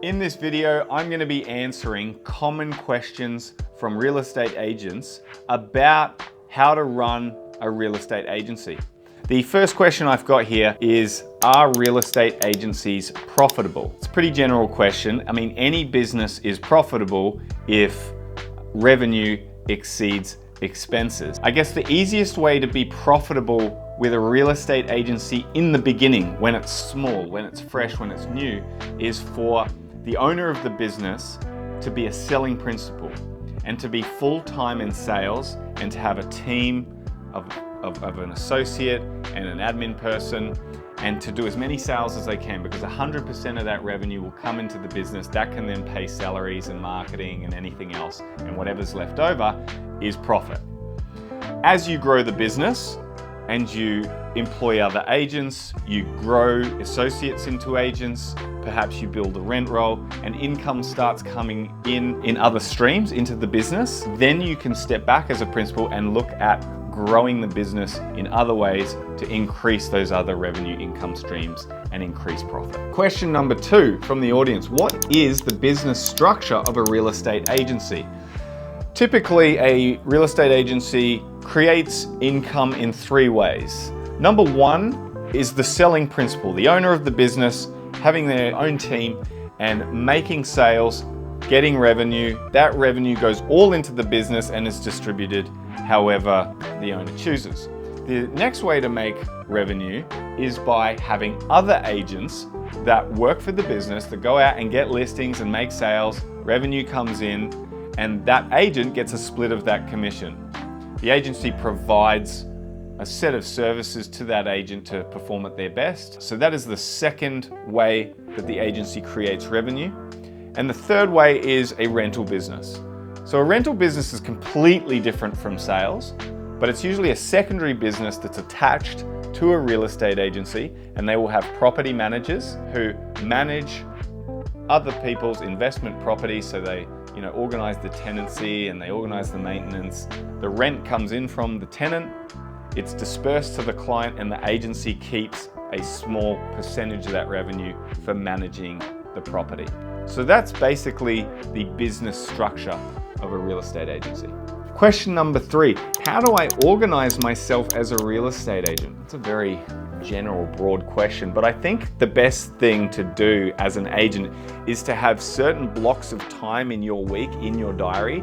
In this video, I'm going to be answering common questions from real estate agents about how to run a real estate agency. The first question I've got here is, are real estate agencies profitable? It's a pretty general question. I mean, any business is profitable if revenue exceeds expenses. I guess the easiest way to be profitable with a real estate agency in the beginning, when it's small, when it's fresh, when it's new, is for the owner of the business to be a selling principal and to be full-time in sales and to have a team of an associate and an admin person and to do as many sales as they can, because 100% of that revenue will come into the business. That can then pay salaries and marketing and anything else, and whatever's left over is profit. As you grow the business and you employ other agents, you grow associates into agents, perhaps you build a rent roll and income starts coming in other streams into the business, then you can step back as a principal and look at growing the business in other ways to increase those other revenue income streams and increase profit. Question number 2 from the audience: what is the business structure of a real estate agency? Typically, a real estate agency creates income in 3 ways. Number 1 is the selling principal, the owner of the business having their own team and making sales, getting revenue. That revenue goes all into the business and is distributed however the owner chooses. The next way to make revenue is by having other agents that work for the business, that go out and get listings and make sales. Revenue comes in and that agent gets a split of that commission. The agency provides a set of services to that agent to perform at their best. So that is the second way that the agency creates revenue. And the third way is a rental business. So a rental business is completely different from sales, but it's usually a secondary business that's attached to a real estate agency, and they will have property managers who manage other people's investment properties. So they organize the tenancy and they organize the maintenance. The rent comes in from the tenant, it's dispersed to the client, and the agency keeps a small percentage of that revenue for managing the property. So that's basically the business structure of a real estate agency. Question number 3, how do I organize myself as a real estate agent? It's a very general, broad question, but I think the best thing to do as an agent is to have certain blocks of time in your week, in your diary,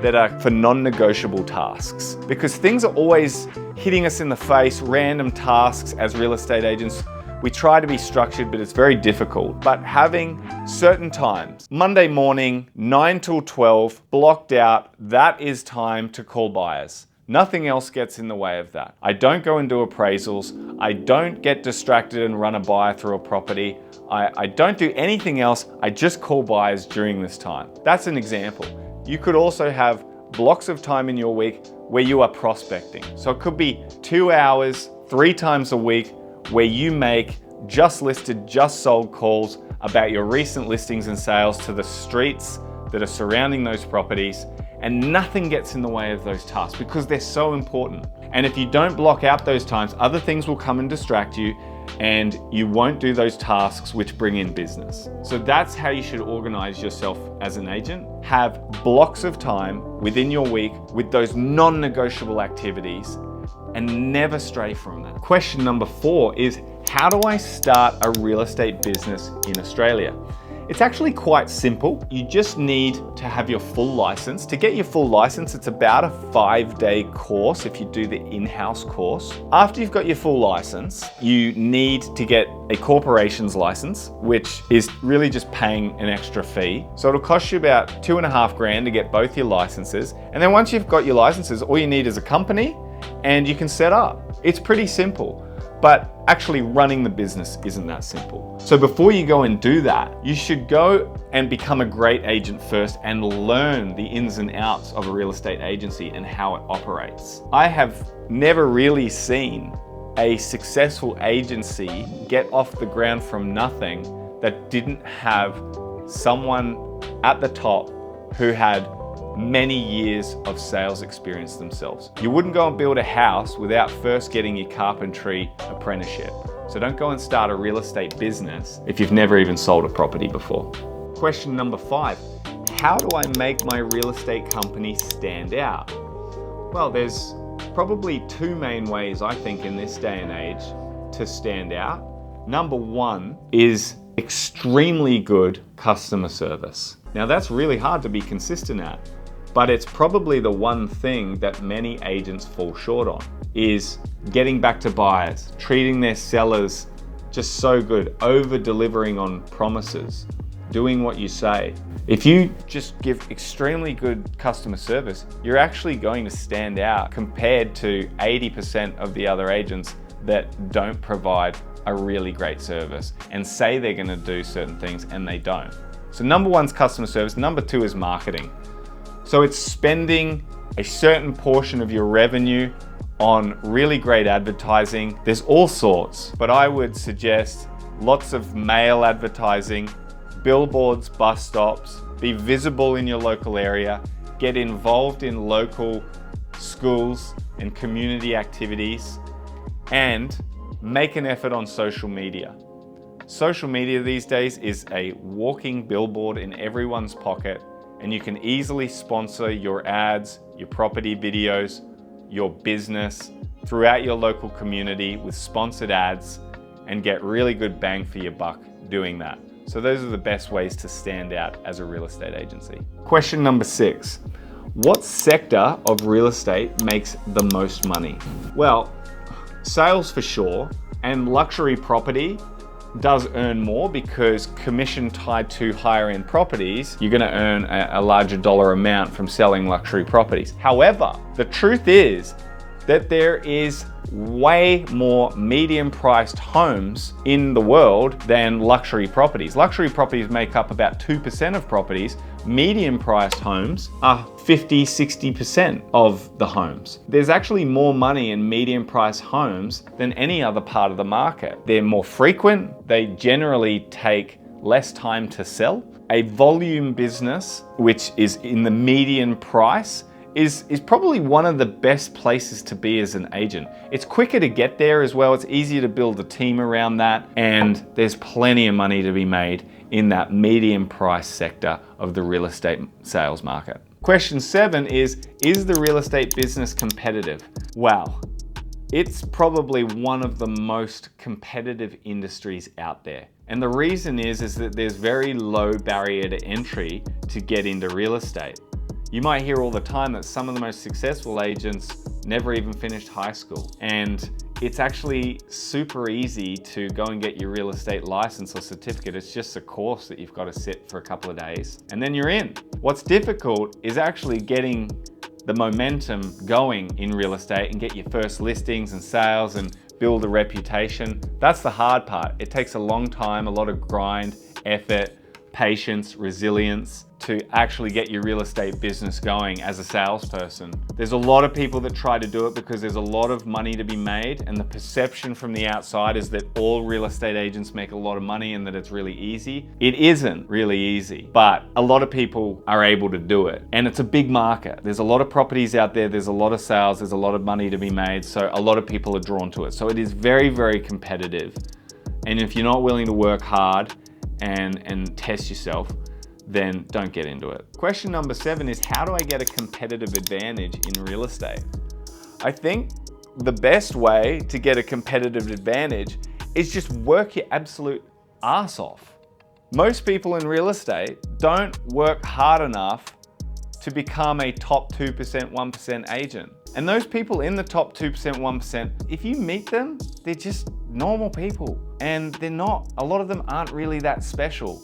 that are for non-negotiable tasks. Because things are always hitting us in the face, random tasks as real estate agents. We try to be structured, but it's very difficult. But having certain times, Monday morning, 9 till 12, blocked out, that is time to call buyers. Nothing else gets in the way of that. I don't go and do appraisals. I don't get distracted and run a buyer through a property. I don't do anything else. I just call buyers during this time. That's an example. You could also have blocks of time in your week where you are prospecting. So it could be 2 hours, 3 times a week, where you make just listed, just sold calls about your recent listings and sales to the streets that are surrounding those properties, and nothing gets in the way of those tasks because they're so important. And if you don't block out those times, other things will come and distract you and you won't do those tasks which bring in business. So that's how you should organize yourself as an agent. Have blocks of time within your week with those non-negotiable activities and never stray from that. Question number 4 is, how do I start a real estate business in Australia? It's actually quite simple. You just need to have your full license. To get your full license, it's about a 5-day course if you do the in-house course. After you've got your full license, you need to get a corporation's license, which is really just paying an extra fee. So it'll cost you about $2,500 to get both your licenses. And then once you've got your licenses, all you need is a company and you can set up. It's pretty simple. But actually running the business isn't that simple. So before you go and do that, you should go and become a great agent first and learn the ins and outs of a real estate agency and how it operates. I have never really seen a successful agency get off the ground from nothing that didn't have someone at the top who had many years of sales experience themselves. You wouldn't go and build a house without first getting your carpentry apprenticeship. So don't go and start a real estate business if you've never even sold a property before. Question number 5, how do I make my real estate company stand out? Well, there's probably 2 main ways, I think, in this day and age to stand out. Number 1 is extremely good customer service. Now that's really hard to be consistent at, but it's probably the one thing that many agents fall short on, is getting back to buyers, treating their sellers just so good, over delivering on promises, doing what you say. If you just give extremely good customer service, you're actually going to stand out compared to 80% of the other agents that don't provide a really great service and say they're going to do certain things and they don't. So number 1 is customer service. Number 2 is marketing. So it's spending a certain portion of your revenue on really great advertising. There's all sorts, but I would suggest lots of mail advertising, billboards, bus stops, be visible in your local area, get involved in local schools and community activities, and make an effort on social media. Social media these days is a walking billboard in everyone's pocket, and you can easily sponsor your ads, your property videos, your business throughout your local community with sponsored ads and get really good bang for your buck doing that. So those are the best ways to stand out as a real estate agency. Question number 6, what sector of real estate makes the most money? Well, sales for sure, and luxury property does earn more because commission tied to higher end properties, you're gonna earn a larger dollar amount from selling luxury properties. However, the truth is that there is way more medium priced homes in the world than luxury properties. Luxury properties make up about 2% of properties. Medium priced homes are 50-60% of the homes. There's actually more money in medium priced homes than any other part of the market. They're more frequent, they generally take less time to sell. A volume business, which is in the median price, is probably one of the best places to be as an agent. It's quicker to get there as well. It's easier to build a team around that, and there's plenty of money to be made in that medium price sector of the real estate sales market. Question 7 is the real estate business competitive? Wow, it's probably one of the most competitive industries out there. And the reason is that there's very low barrier to entry to get into real estate. You might hear all the time that some of the most successful agents never even finished high school. And it's actually super easy to go and get your real estate license or certificate. It's just a course that you've got to sit for a couple of days and then you're in. What's difficult is actually getting the momentum going in real estate and get your first listings and sales and build a reputation. That's the hard part. It takes a long time, a lot of grind, effort, patience, resilience to actually get your real estate business going as a salesperson. There's a lot of people that try to do it because there's a lot of money to be made, and the perception from the outside is that all real estate agents make a lot of money and that it's really easy. It isn't really easy, but a lot of people are able to do it, and it's a big market. There's a lot of properties out there, there's a lot of sales, there's a lot of money to be made, so a lot of people are drawn to it. So it is very, very competitive, and if you're not willing to work hard and test yourself, then don't get into it. Question number 7 is, how do I get a competitive advantage in real estate? I think the best way to get a competitive advantage is just work your absolute ass off. Most people in real estate don't work hard enough to become a top 2%, 1% agent. And those people in the top 2%, 1%, if you meet them, they're just normal people. And a lot of them aren't really that special.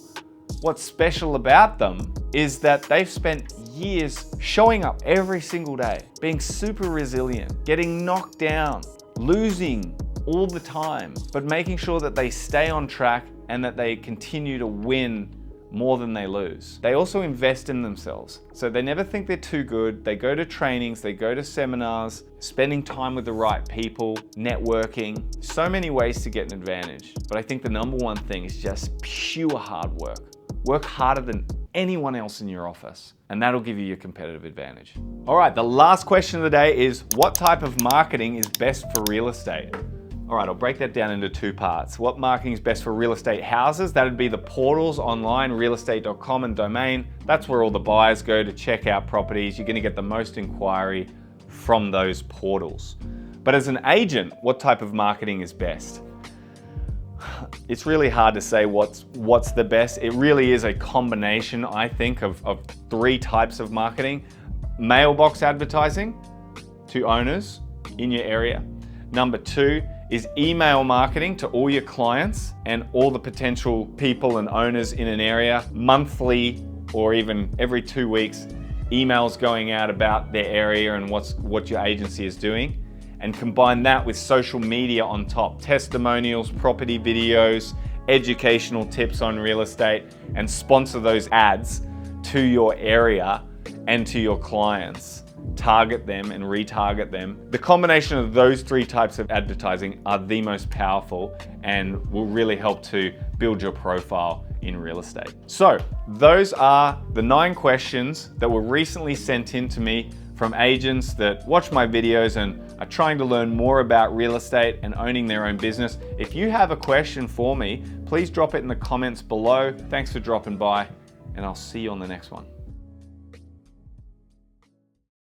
What's special about them is that they've spent years showing up every single day, being super resilient, getting knocked down, losing all the time, but making sure that they stay on track and that they continue to win more than they lose. They also invest in themselves. So they never think they're too good. They go to trainings, they go to seminars, spending time with the right people, networking. So many ways to get an advantage. But I think the number one thing is just pure hard work. Work harder than anyone else in your office, and that'll give you your competitive advantage. All right, the last question of the day is, what type of marketing is best for real estate? All right, I'll break that down into two parts. What marketing is best for real estate houses? That'd be the portals online, realestate.com and domain. That's where all the buyers go to check out properties. You're gonna get the most inquiry from those portals. But as an agent, what type of marketing is best? It's really hard to say what's the best. It really is a combination, I think, of three types of marketing. Mailbox advertising to owners in your area. Number two is email marketing to all your clients and all the potential people and owners in an area. Monthly or even every 2 weeks, emails going out about their area and what your agency is doing. And combine that with social media on top, testimonials, property videos, educational tips on real estate, and sponsor those ads to your area and to your clients. Target them and retarget them. The combination of those three types of advertising are the most powerful and will really help to build your profile in real estate. So those are the 9 questions that were recently sent in to me from agents that watch my videos and are trying to learn more about real estate and owning their own business. If you have a question for me, please drop it in the comments below. Thanks for dropping by, and I'll see you on the next one.